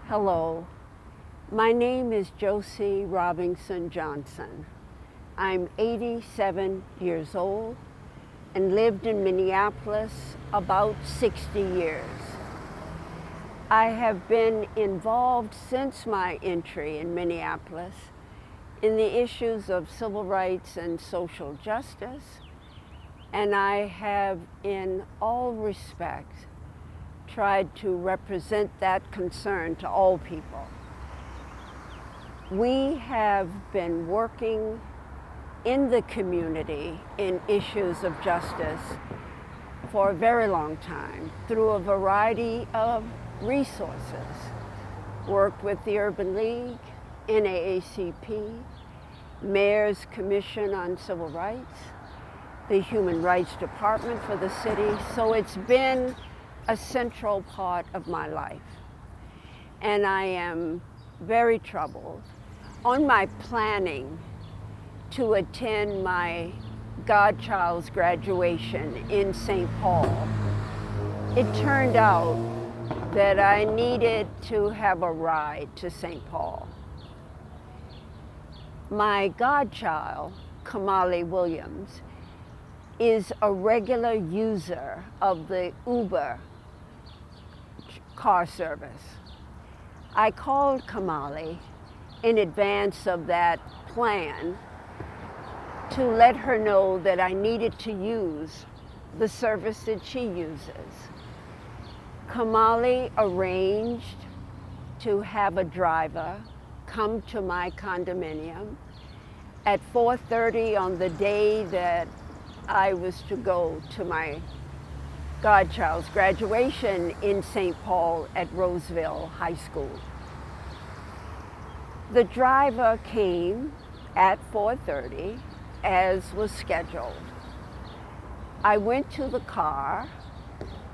Hello, my name is Josie Johnson. I'm 87 years old and lived in Minneapolis about 60 years. I have been involved since my entry in Minneapolis in the issues of civil rights and social justice, and I have in all respects tried to represent that concern to all people. We have been working in the community in issues of justice for a very long time through a variety of resources. Worked with the Urban League, NAACP, Mayor's Commission on Civil Rights, the Human Rights Department for the city. So it's been a central part of my life. And I am very troubled. On my planning to attend my godchild's graduation in St. Paul, it turned out that I needed to have a ride to St. Paul. My godchild, Kamali Williams, is a regular user of the Uber car service. I called Kamali in advance of that plan to let her know that I needed to use the service that she uses. Kamali arranged to have a driver come to my condominium at 4:30 on the day that I was to go to my godchild's graduation in St. Paul at Roseville High School. The driver came at 4:30 as was scheduled. I went to the car,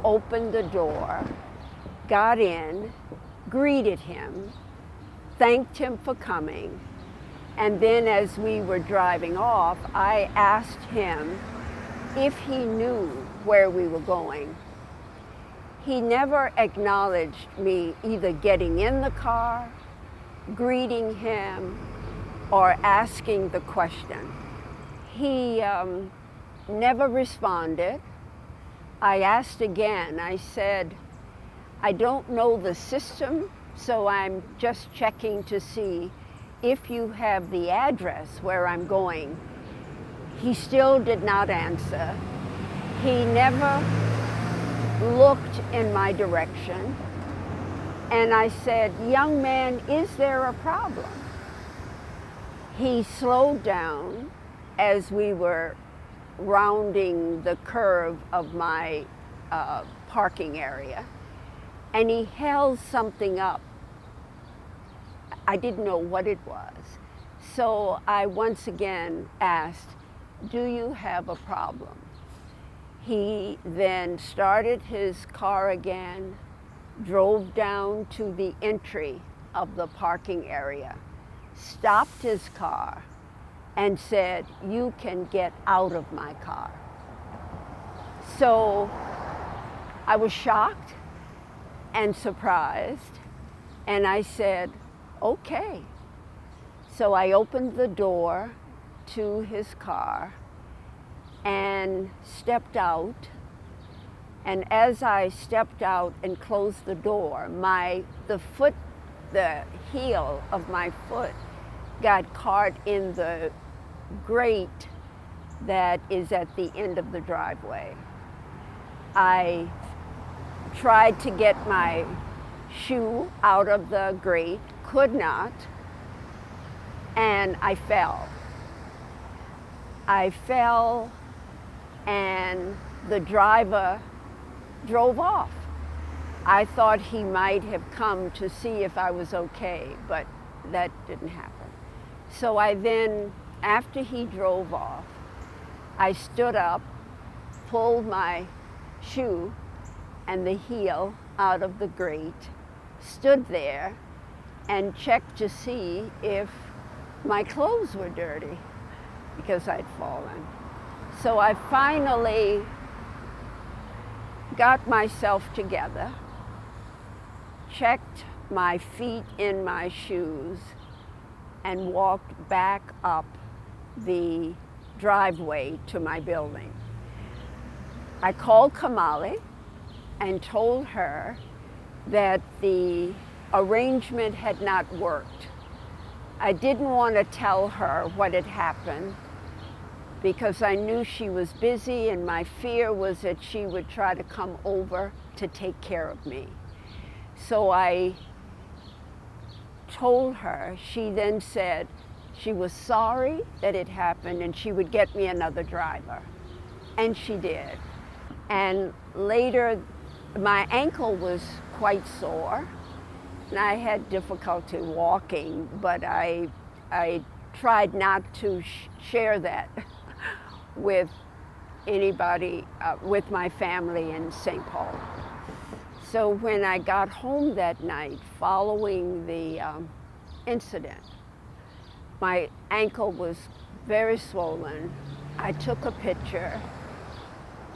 opened the door, got in, greeted him, thanked him for coming, and then as we were driving off, I asked him if he knew where we were going. He never acknowledged me either getting in the car, greeting him, or asking the question. He never responded. I asked again. I said, I don't know the system, so I'm just checking to see if you have the address where I'm going. He still did not answer. He never looked in my direction. And I said, young man, is there a problem? He slowed down as we were rounding the curve of my parking area, and he held something up. I didn't know what it was. So I once again asked, do you have a problem? He then started his car again, drove down to the entry of the parking area, stopped his car, and said, you can get out of my car. So I was shocked and surprised, and I said, okay. So I opened the door to his car and stepped out. And as I stepped out and closed the door, the heel of my foot got caught in the grate that is at the end of the driveway. I tried to get my shoe out of the grate, could not, and I fell. I fell, and the driver drove off. I thought he might have come to see if I was okay, but that didn't happen. So I then, after he drove off, I stood up, pulled my shoe and the heel out of the grate, stood there, and checked to see if my clothes were dirty because I'd fallen. So I finally got myself together, checked my feet in my shoes and walked back up the driveway to my building. I called Kamali and told her that the arrangement had not worked. I didn't want to tell her what had happened because I knew she was busy, and my fear was that she would try to come over to take care of me. So I told her. She then said she was sorry that it happened and she would get me another driver. And she did. And later, my ankle was quite sore, and I had difficulty walking, but I tried not to share that with anybody, with my family in St. Paul. So when I got home that night following the incident, my ankle was very swollen. I took a picture,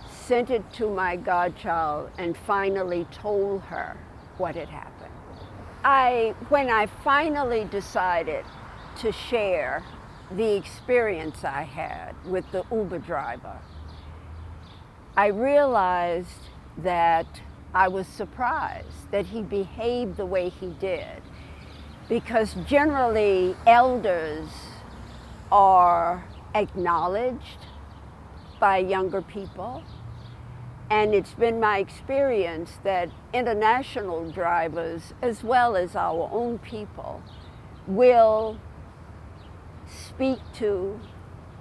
sent it to my godchild, and finally told her what had happened. When I finally decided to share the experience I had with the Uber driver, I realized that I was surprised that he behaved the way he did, because generally elders are acknowledged by younger people. And it's been my experience that international drivers, as well as our own people, will speak to,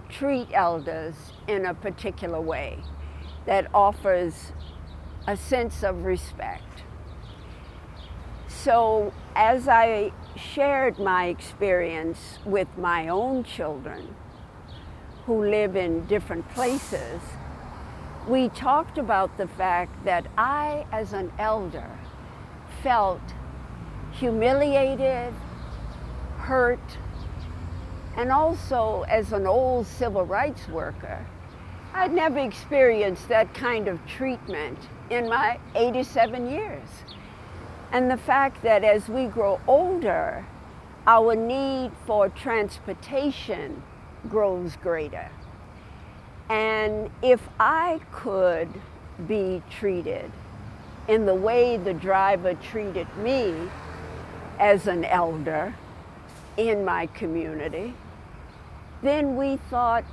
treat elders in a particular way that offers a sense of respect. So as I shared my experience with my own children who live in different places, we talked about the fact that I, as an elder, felt humiliated, hurt, and also as an old civil rights worker, I'd never experienced that kind of treatment in my 87 years. And the fact that as we grow older, our need for transportation grows greater. And if I could be treated in the way the driver treated me as an elder in my community, then we thought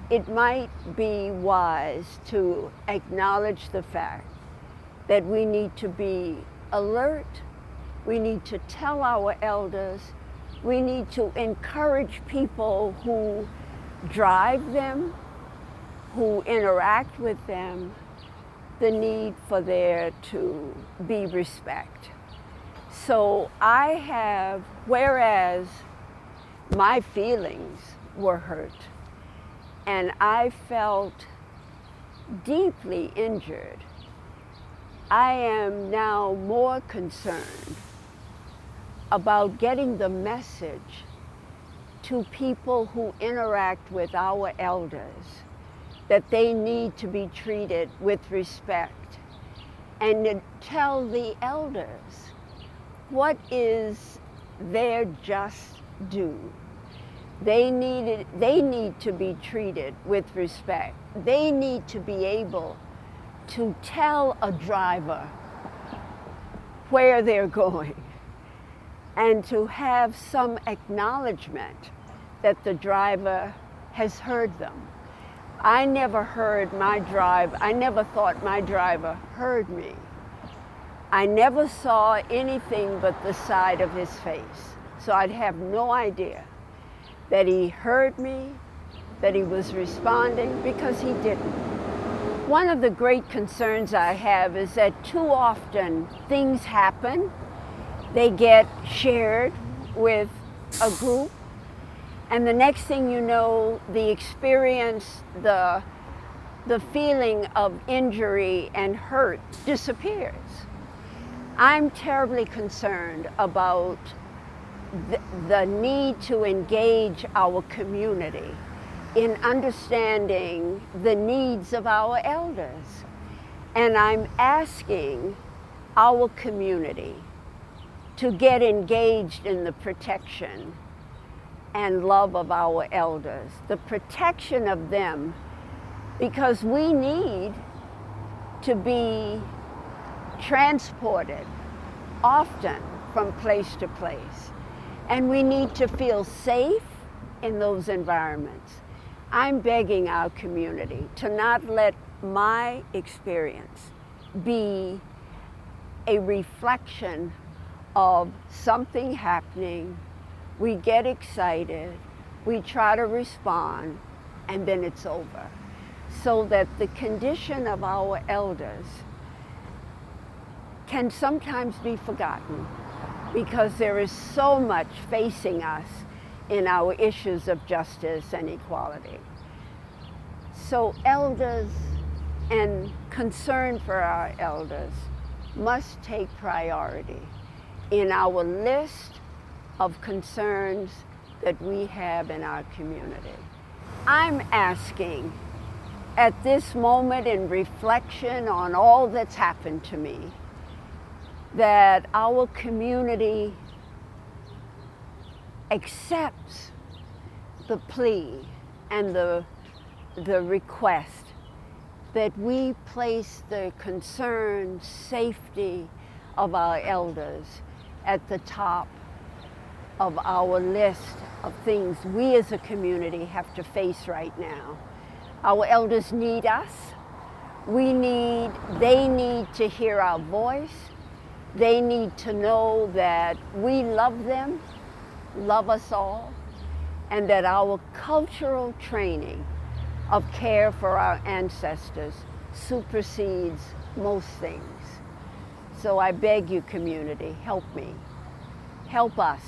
it might be wise to acknowledge the fact that we need to be alert, we need to tell our elders, we need to encourage people who drive them, who interact with them, the need for there to be respect. So I have, whereas my feelings were hurt and I felt deeply injured, I am now more concerned about getting the message to people who interact with our elders that they need to be treated with respect, and to tell the elders what is their just due. They need to be treated with respect. They need to be able to tell a driver where they're going and to have some acknowledgement that the driver has heard them. I never thought my driver heard me. I never saw anything but the side of his face. So I'd have no idea that he heard me, that he was responding, because he didn't. One of the great concerns I have is that too often things happen, they get shared with a group, and the next thing you know, the experience, the feeling of injury and hurt disappears. I'm terribly concerned about the need to engage our community in understanding the needs of our elders. And I'm asking our community to get engaged in the protection and love of our elders, the protection of them, because we need to be transported often from place to place, and we need to feel safe in those environments. I'm begging our community to not let my experience be a reflection of something happening, we get excited, we try to respond, and then it's over. So that the condition of our elders can sometimes be forgotten, because there is so much facing us in our issues of justice and equality. So elders and concern for our elders must take priority in our list of concerns that we have in our community. I'm asking at this moment, in reflection on all that's happened to me, that our community accepts the plea and the request that we place the concern, safety of our elders at the top of our list of things we as a community have to face right now. Our elders need us. They need to hear our voice. They need to know that we love them, love us all, and that our cultural training of care for our ancestors supersedes most things. So I beg you, community, help me. Help us